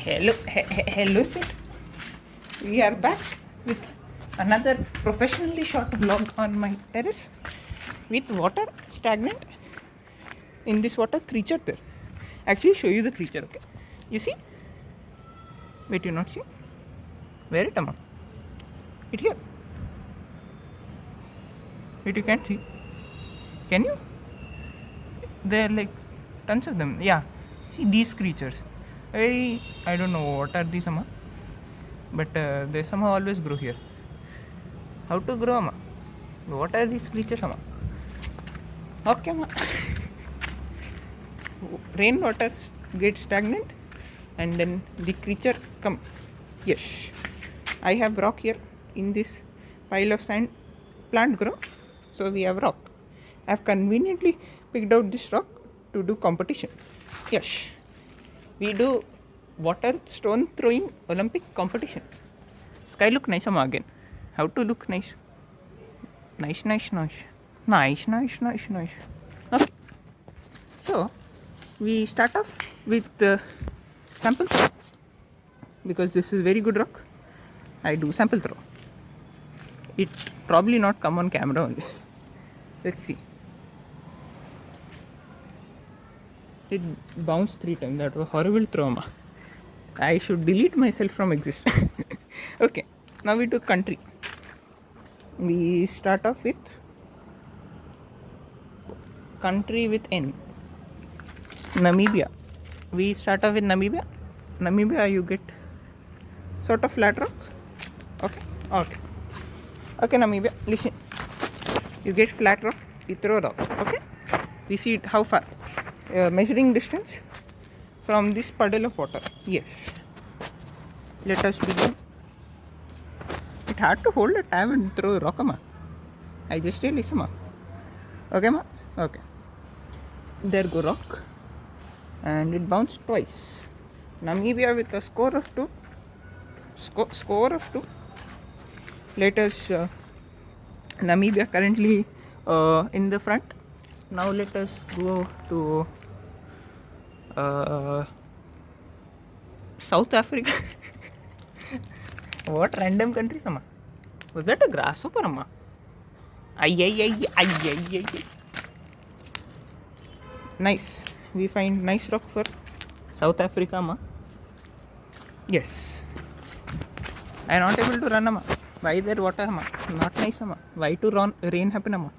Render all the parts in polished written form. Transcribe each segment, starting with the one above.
Hello, sir. We are back with another professionally shot vlog on my terrace with water stagnant. In this water, creature there. Actually, show you the creature. Okay, you see? Wait, you not see? Where it, Amma? It here. Wait, you can't see. Can you? There are like tons of them. Yeah. See these creatures. I don't know what are these, Amma, but they somehow always grow here. How to grow, Amma? What are these creatures, Amma? Okay, Amma. Rainwater get stagnant and then the creature come. Yes, I have rock here in this pile of sand. Plant grow, so we have rock. I have conveniently picked out this rock to do competition. Yes, we do water stone throwing Olympic competition. Sky look nice, Amma, again. How to look nice? Nice. Okay, so we start off with the sample throw because this is very good rock. I do sample throw. It probably not come on camera only. Let's see. It bounced 3 times. That was horrible trauma. I should delete myself from existence. Okay, now we do country. We start off with country with N. Namibia. We start off with Namibia. Namibia, you get sort of flat rock. Okay, Namibia, listen. You get flat rock, you throw rock. Okay, we see it how far. Measuring distance from this puddle of water. Yes. Let us begin. It's hard to hold a tab and throw a rock, Amma. I just realized, Amma. Okay, Amma? Okay. There go rock. And it bounced twice. Namibia with a score of 2. Score of 2. Let us Namibia currently in the front. Now let us go to South Africa. What random country, Amma? Was that a grasshopper, Amma? Ay. Nice. We find nice rock for South Africa, Amma. Yes. I am not able to run, Amma. Why there water, Amma? Not nice, Amma. Why to rain happen, Amma?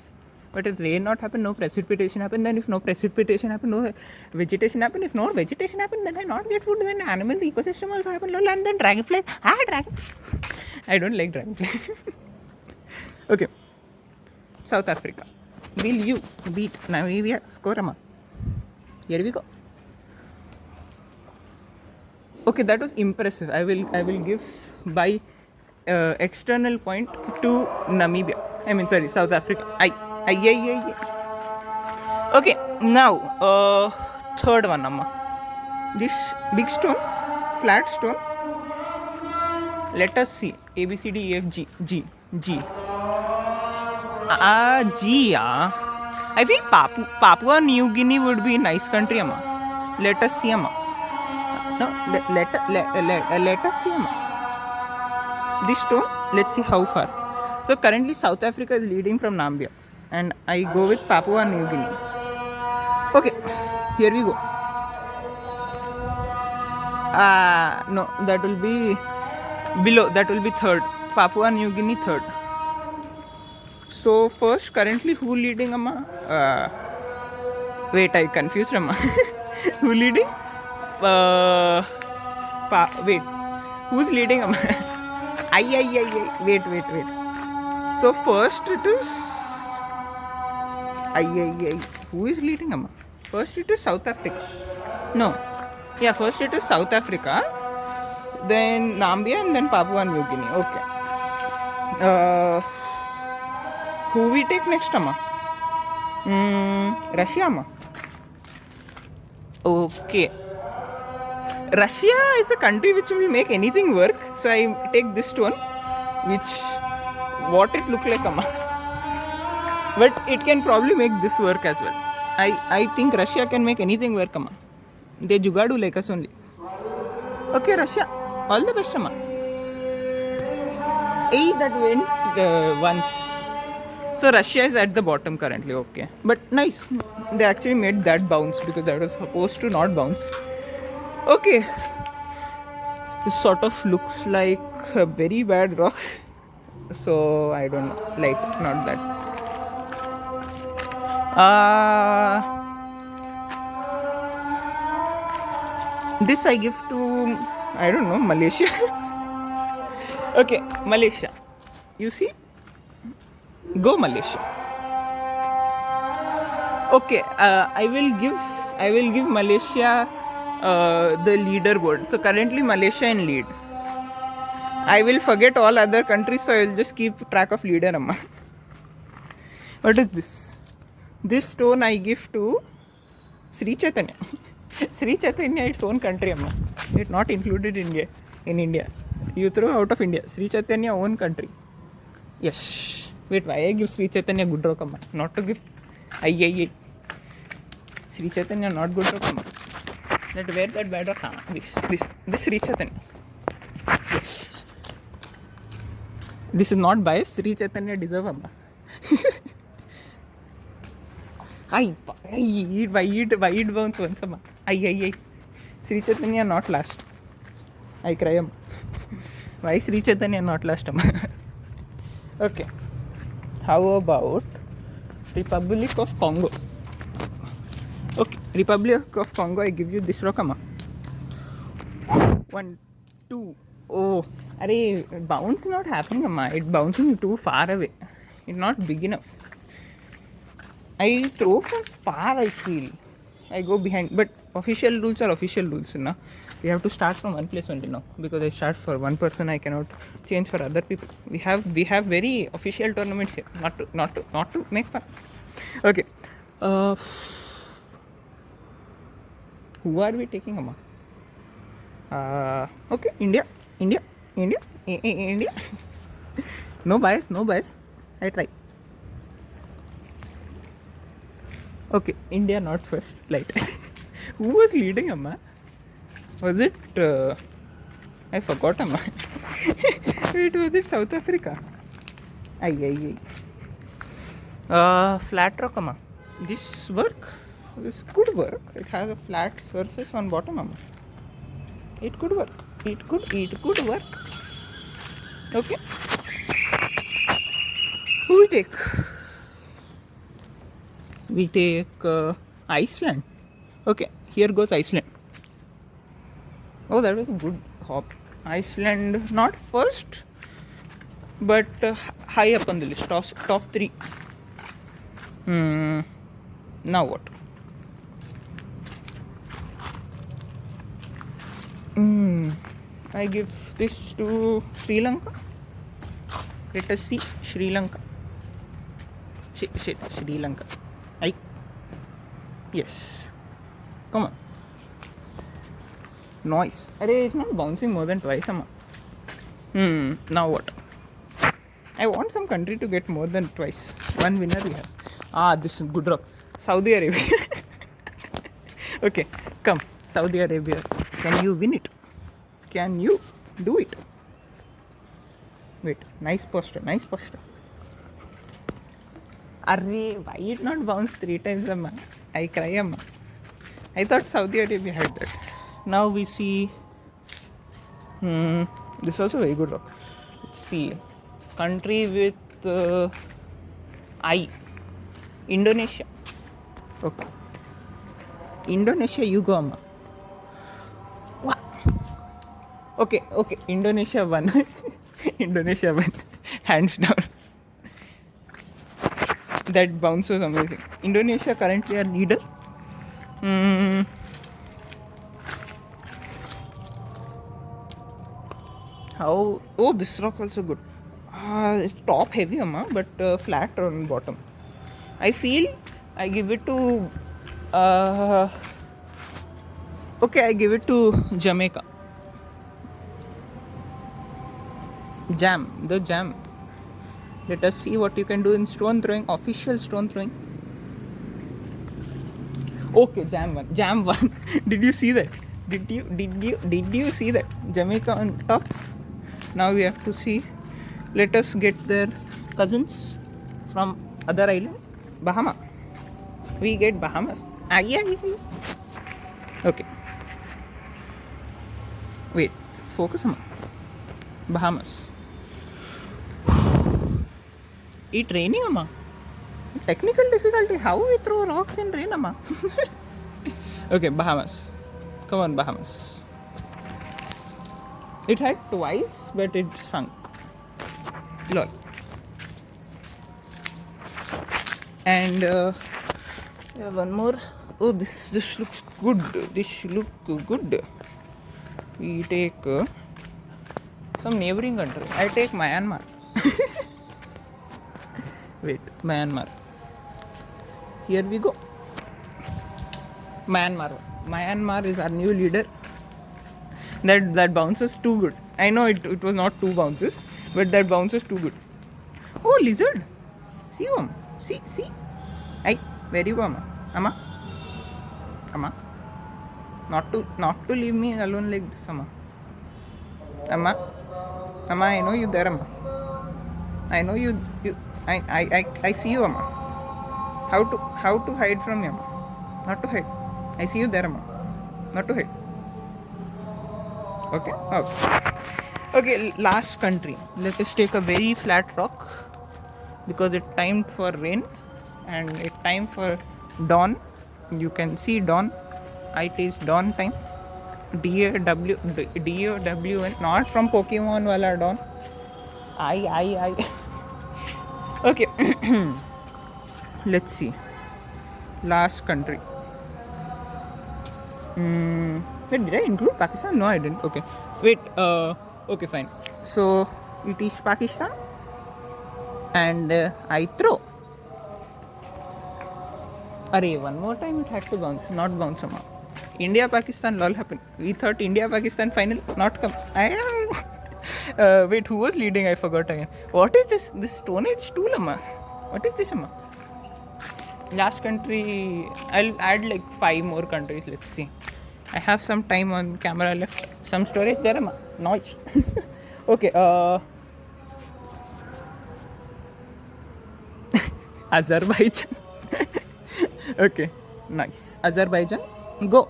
But if rain not happen, no precipitation happen. Then if no precipitation happen, no vegetation happen. If no vegetation happen, then I not get food. Then animal, the ecosystem also happen. And then dragonfly. Dragon. I don't like dragonflies. Okay. South Africa. Will you beat Namibia? Score, Amma. Here we go. Okay, that was impressive. I will give by external point to Namibia. South Africa. Okay, now third one, Amma. This big stone, flat stone. Let us see. A B C D E F G. G. G. I feel Papua New Guinea would be a nice country, Amma. Let us see, Amma. No, let us see, Amma. This stone, let's see how far. So currently South Africa is leading from Namibia and I go with Papua New Guinea. Okay, here we go. No, that will be below. That will be third. Papua New Guinea third. So first, currently who leading, Amma? Wait, I confused, Amma. Who leading? Wait, who's leading, Amma? Wait. So first it is who is leading, Amma? First it is South Africa. No. Yeah, first it is South Africa, then Namibia and then Papua New Guinea. Okay. Who we take next, Amma? Russia, Amma. Okay. Russia is a country which will make anything work. So I take this stone, what it look like, Amma. But it can probably make this work as well. I think Russia can make anything work, Amma. They jugadu like us only. Okay, Russia. All the best, Amma. That went once. So Russia is at the bottom currently. Okay, but nice. They actually made that bounce because that was supposed to not bounce. Okay, this sort of looks like a very bad rock. So I don't know. Like not that. This I give to, I don't know, Malaysia. Okay, Malaysia. You see? Go Malaysia. Okay, I will give Malaysia the leaderboard. So currently Malaysia in lead. I will forget all other countries, so I will just keep track of leader, Amma. What is this? This stone I give to Sri Chaitanya. Sri Chaitanya, its own country, Amma. It's not included in India. You throw out of India. Sri Chaitanya, own country. Yes. Wait, why I give Sri Chaitanya good rock, Amma? Not to give. Aye. Sri Chaitanya, not good rock, Amma. That where that bad rock, Amma. This Sri Chaitanya. Yes. This is not biased. Sri Chaitanya deserve, Amma. Why it bounce once, Amma? Aye. Sri Chaitanya not last. I cry, Amma. Why Sri Chaitanya not last, Amma? Okay. How about Republic of Congo? Okay, Republic of Congo, I give you this rock, Amma. 1, 2. Oh, arey, bounce not happening, Amma. It's bouncing too far away. It's not big enough. I throw from far, I feel. I go behind. But official rules are official rules, na? We have to start from one place only now. Because I start for one person, I cannot change for other people. We have very official tournaments here. Not to make fun. Okay. Who are we taking, Amma? Okay, India. No bias. I try. Okay, India not first. Light. Who was leading, Amma? Was it? I forgot, Amma. Wait, was it South Africa? Aye. Flat rock, Amma. This could work. It has a flat surface on bottom, Amma. It could work. It could work. Okay. Who we take? We take Iceland. Okay, here goes Iceland. Oh, that was a good hop. Iceland, not first, but high up on the list. Top 3. Now what? I give this to Sri Lanka. Let us see Sri Lanka. Sri Lanka. Yes. Come on. Noise. Arey, it's not bouncing more than twice, Amma. Now what? I want some country to get more than twice. One winner we have. This is good rock. Saudi Arabia. Okay, come. Saudi Arabia. Can you win it? Can you do it? Wait, nice posture. Arey, why it not bounce 3 times, Amma? I cry, Amma. I thought Saudi Arabia had that. Now we see. This is also very good rock. Let's see. Country with I. Indonesia. Okay. Indonesia, you go, Amma. What? Okay. Indonesia won. Indonesia won. Hands down. That bounce was amazing. Indonesia currently are leader. How? Oh, this rock also good. It's top heavy, Amma, but flat on bottom. I feel I give it to. Okay, I give it to Jamaica. The jam. Let us see what you can do in stone throwing. Official stone throwing. Okay, Jam won. Did you see that? Did you see that Jamaica on top? Now we have to see. Let us get their cousins from other island, Bahama. We get Bahamas. Yeah. Okay. Wait. Focus on Bahamas. It raining, amma. Technical difficulty. How we throw rocks in rain, amma? Okay, Bahamas. Come on, Bahamas. It had twice, but it sunk. Lol. And one more. Oh, this looks good. This look good. We take some neighboring country. I take Myanmar. Wait, Myanmar. Here we go. Myanmar is our new leader. That bounces too good. I know it was not 2 bounces, but that bounces too good. Oh, lizard. See him. See. Hey, where you go, Amma? Not to leave me alone like this, Amma. Amma, I know you there, Amma. I know you. I see you, Amma. How to hide from you, Amma? Not to hide. I see you there, Amma. Not to hide. Okay, last country. Let us take a very flat rock because it timed for rain and it time for dawn. You can see dawn. It is dawn time. DAWN, not from Pokemon wala dawn. I. Okay. Let's see. Last country. Wait, did I include Pakistan? No, I didn't. Okay. Wait. Okay, fine. So it is Pakistan, and I throw. Array, one more time it had to bounce, not bounce somehow. India Pakistan lol happened. We thought India Pakistan final, not come. Wait, who was leading? I forgot again. What is this? This Stone Age tool, amma? What is this, amma? Last country, I'll add like 5 more countries. Let's see. I have some time on camera left. Some storage there, amma. Noise. Okay. Azerbaijan. Okay, nice. Azerbaijan, go.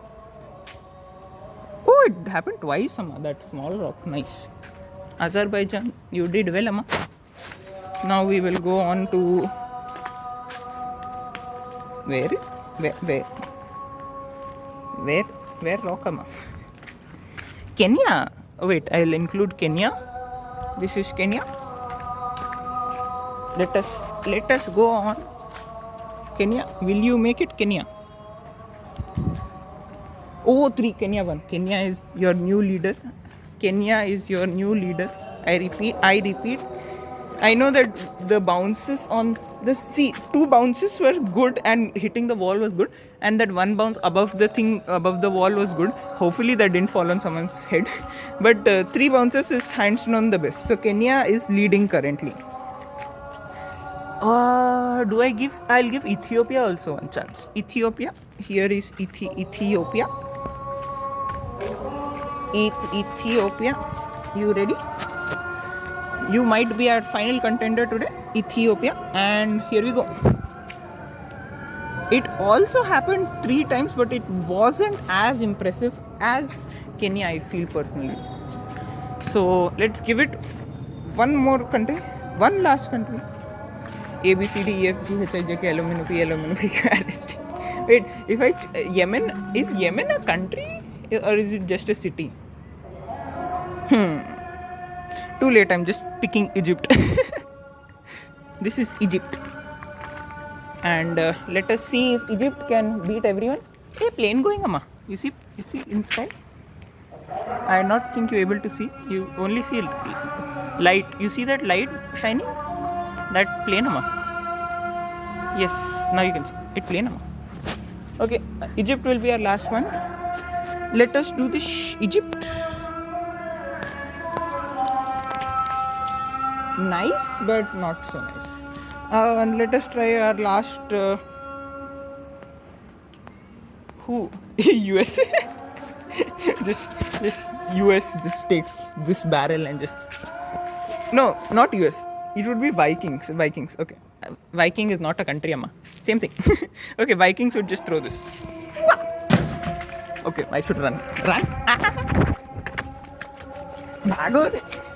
Oh, it happened twice, Amma. That small rock, nice. Azerbaijan, you did well, Amma. Now we will go on to where rock, Amma? Kenya. Oh, wait, I'll include Kenya. This is Kenya. Let us go on. Kenya, will you make it, Kenya? Oh, 3, Kenya 1. Kenya is your new leader. I repeat. I know that the bounces on the sea, 2 bounces were good and hitting the wall was good, and that 1 bounce above the wall was good. Hopefully that didn't fall on someone's head. But 3 bounces is hands down the best. So Kenya is leading currently. I'll give Ethiopia also one chance. Ethiopia. Here is Ethiopia. Ethiopia. You ready? You might be our final contender today. Ethiopia. And here we go. It also happened 3 times, but it wasn't as impressive as Kenya, I feel personally. So let's give it one more country. One last country. A, B, C, D, E, F, G, H, I, J, K, L, M, N, O, P, L, M, N, O, P, Q, R, S, T. Wait, Yemen, is Yemen a country or is it just a city? Too late, I'm just picking Egypt. This is Egypt. And let us see if Egypt can beat everyone. Hey, plane going, Amma. You see in sky? I not think you're able to see. You only see light. You see that light shining? That plane, Amma. Yes, now you can see it plane, Amma. Okay, Egypt will be our last one. Let us do this Egypt. Nice, but not so nice. And let us try our last. Who? USA. just US just takes this barrel and just no, not US. It would be Vikings. Vikings. Okay. Viking is not a country, Amma. Same thing. Okay, Vikings would just throw this. Okay, I should run. Run. Bago.